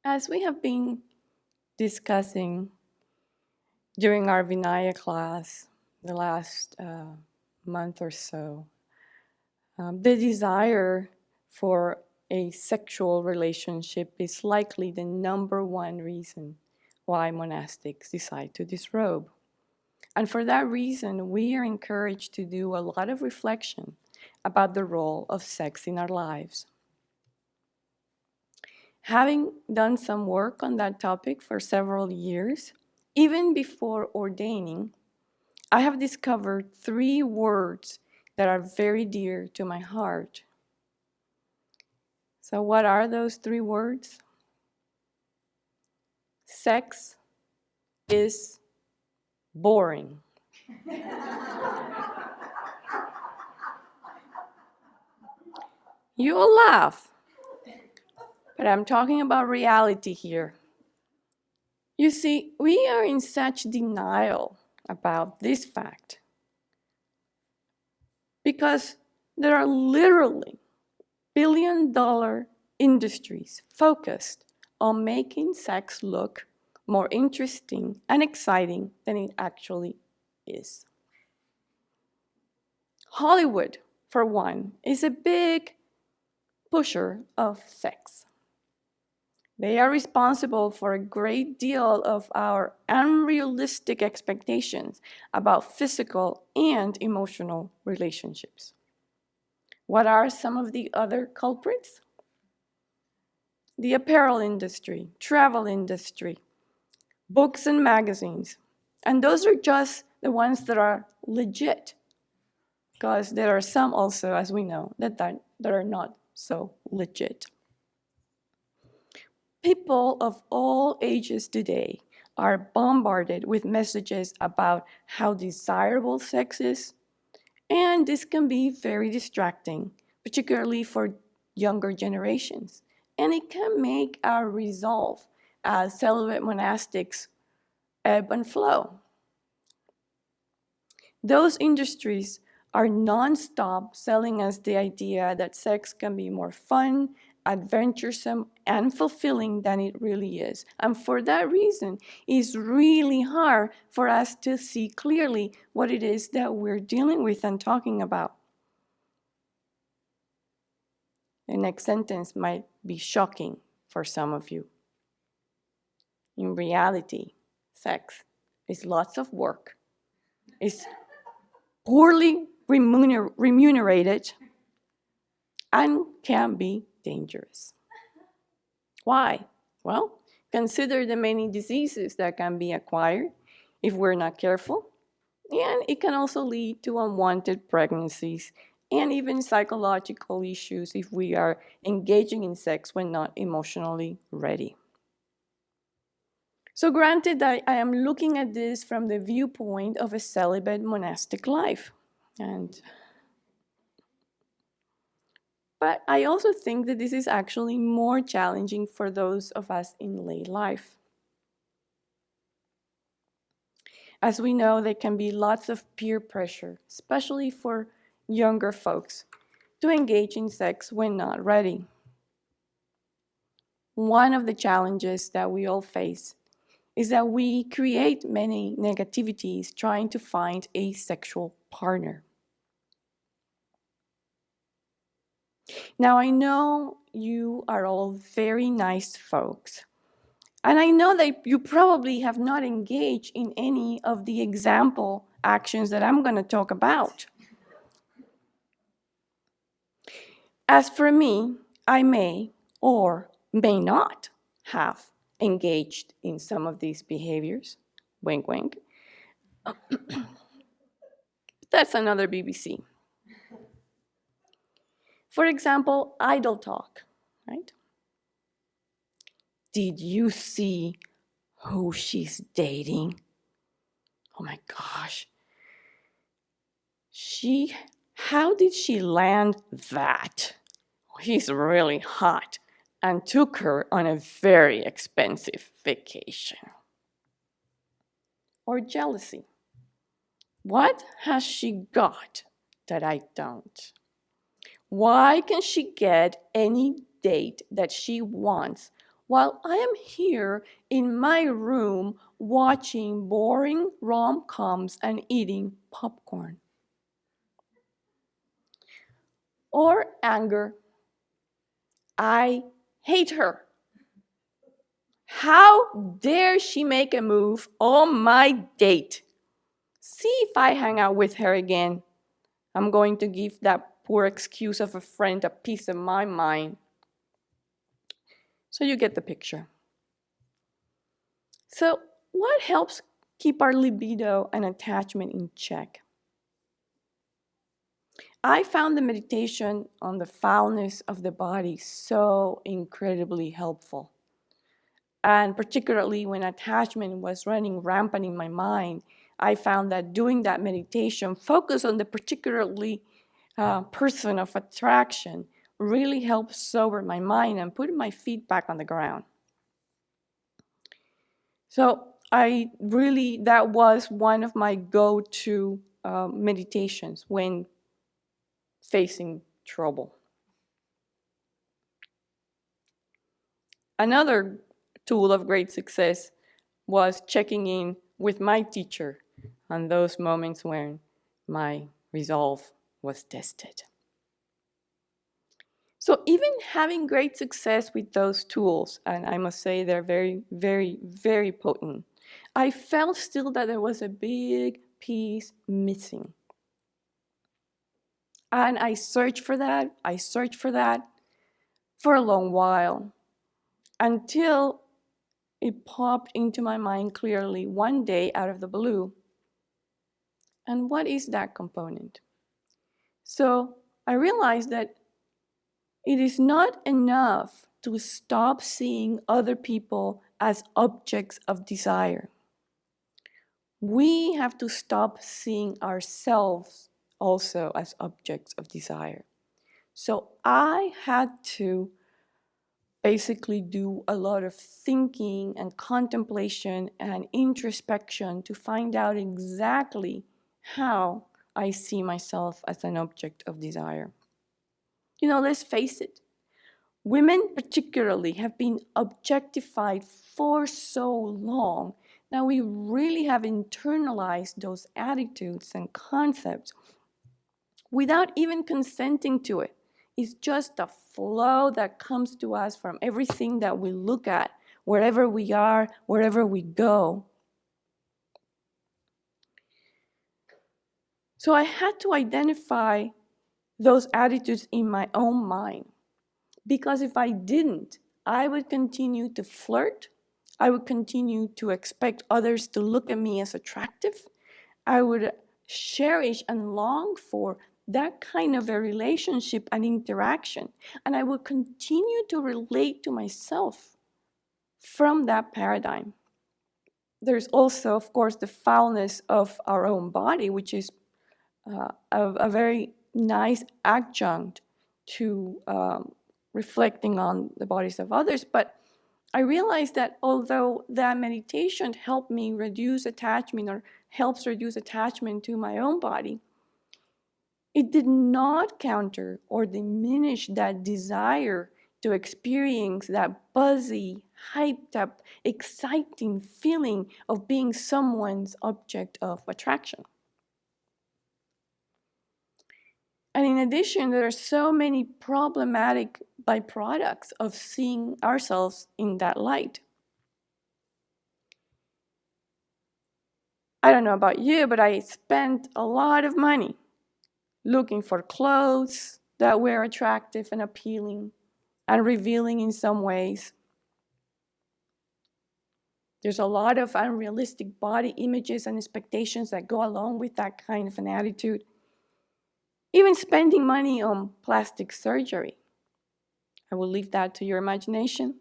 As we have been discussing during our Vinaya class the last month or so, the desire for a sexual relationship is likely the number one reason why monastics decide to disrobe. And for that reason, we are encouraged to do a lot of reflection about the role of sex in our lives. Having done some work on that topic for several years, even before ordaining, I have discovered 3 words that are very dear to my heart. So, what are those 3 words? Sex is boring. You will laugh, but I'm talking about reality here. You see, we are in such denial about this fact because there are literally billion-dollar industries focused on making sex look more interesting and exciting than it actually is. Hollywood, for one, is a big pusher of sex. They are responsible for a great deal of our unrealistic expectations about physical and emotional relationships. What are some of the other culprits? The apparel industry, travel industry, books and magazines. And those are just the ones that are legit, because there are some also, as we know, that are not so legit. People of all ages today are bombarded with messages about how desirable sex is, and this can be very distracting, particularly for younger generations. And it can make our resolve as celibate monastics ebb and flow. Those industries are nonstop selling us the idea that sex can be more fun, adventuresome, and fulfilling than it really is. And for that reason, it's really hard for us to see clearly what it is that we're dealing with and talking about. The next sentence might be shocking for some of you. In reality, sex is lots of work. It's poorly remunerated and can be dangerous. Why? Well, consider the many diseases that can be acquired if we're not careful, and it can also lead to unwanted pregnancies and even psychological issues if we are engaging in sex when not emotionally ready. So granted that I am looking at this from the viewpoint of a celibate monastic life, but I also think that this is actually more challenging for those of us in lay life. As we know, there can be lots of peer pressure, especially for younger folks, to engage in sex when not ready. One of the challenges that we all face is that we create many negativities trying to find a sexual partner. Now, I know you are all very nice folks, and I know that you probably have not engaged in any of the example actions that I'm going to talk about. As for me, I may or may not have engaged in some of these behaviors. Wink, wink. That's another BBC. For example, idle talk, right? Did you see who she's dating? Oh my gosh. How did she land that? He's really hot and took her on a very expensive vacation. Or jealousy. What has she got that I don't? Why can she get any date that she wants while I am here in my room watching boring rom-coms and eating popcorn. Or anger. I hate her. How dare she make a move on my date? See if I hang out with her again. I'm going to give that poor excuse of a friend a piece of my mind. So you get the picture. So what helps keep our libido and attachment in check? I found the meditation on the foulness of the body so incredibly helpful. And particularly when attachment was running rampant in my mind, I found that doing that meditation, focus on the particularly person of attraction, really helped sober my mind and put my feet back on the ground. So that was one of my go-to meditations when facing trouble. Another tool of great success was checking in with my teacher on those moments when my resolve was tested. So even having great success with those tools, and I must say they're very, very, very potent, I felt still that there was a big piece missing. And I searched for that for a long while, until it popped into my mind clearly one day out of the blue. And what is that component? So I realized that it is not enough to stop seeing other people as objects of desire. We have to stop seeing ourselves also as objects of desire. So I had to basically do a lot of thinking and contemplation and introspection to find out exactly how I see myself as an object of desire. Let's face it, women particularly have been objectified for so long that we really have internalized those attitudes and concepts without even consenting to it. It's just a flow that comes to us from everything that we look at, wherever we are, wherever we go. So I had to identify those attitudes in my own mind, because if I didn't, I would continue to flirt. I would continue to expect others to look at me as attractive. I would cherish and long for that kind of a relationship and interaction. And I would continue to relate to myself from that paradigm. There's also, of course, the foulness of our own body, which is a very nice adjunct to reflecting on the bodies of others. But I realized that although that meditation helped me reduce attachment, or helps reduce attachment to my own body, it did not counter or diminish that desire to experience that buzzy, hyped up, exciting feeling of being someone's object of attraction. And in addition, there are so many problematic byproducts of seeing ourselves in that light. I don't know about you, but I spent a lot of money looking for clothes that were attractive and appealing and revealing in some ways. There's a lot of unrealistic body images and expectations that go along with that kind of an attitude. Even spending money on plastic surgery. I will leave that to your imagination.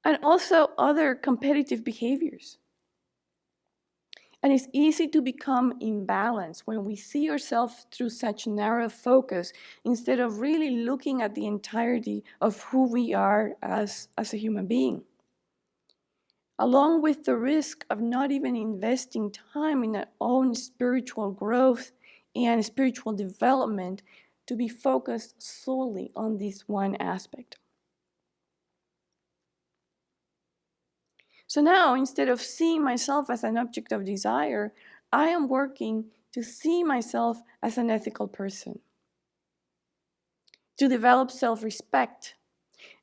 And also other competitive behaviors. And it's easy to become imbalanced when we see ourselves through such narrow focus instead of really looking at the entirety of who we are as a human being. Along with the risk of not even investing time in our own spiritual growth and spiritual development, to be focused solely on this one aspect. So now, instead of seeing myself as an object of desire, I am working to see myself as an ethical person, to develop self-respect,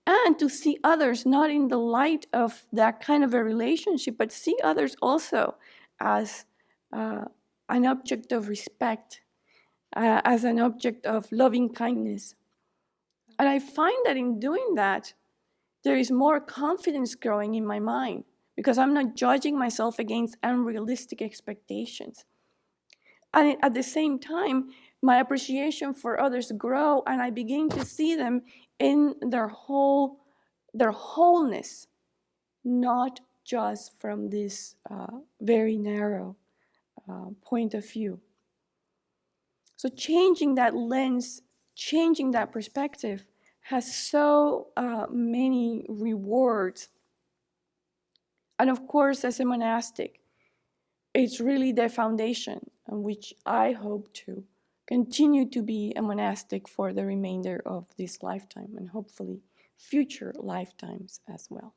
and to see others not in the light of that kind of a relationship, but see others also as an object of respect, as an object of loving kindness. And I find that in doing that, there is more confidence growing in my mind, because I'm not judging myself against unrealistic expectations. And at the same time, my appreciation for others grow, and I begin to see them in their wholeness, not just from this very narrow point of view. So changing that lens, changing that perspective has so many rewards. And of course, as a monastic, it's really the foundation on which I hope to continue to be a monastic for the remainder of this lifetime, and hopefully future lifetimes as well.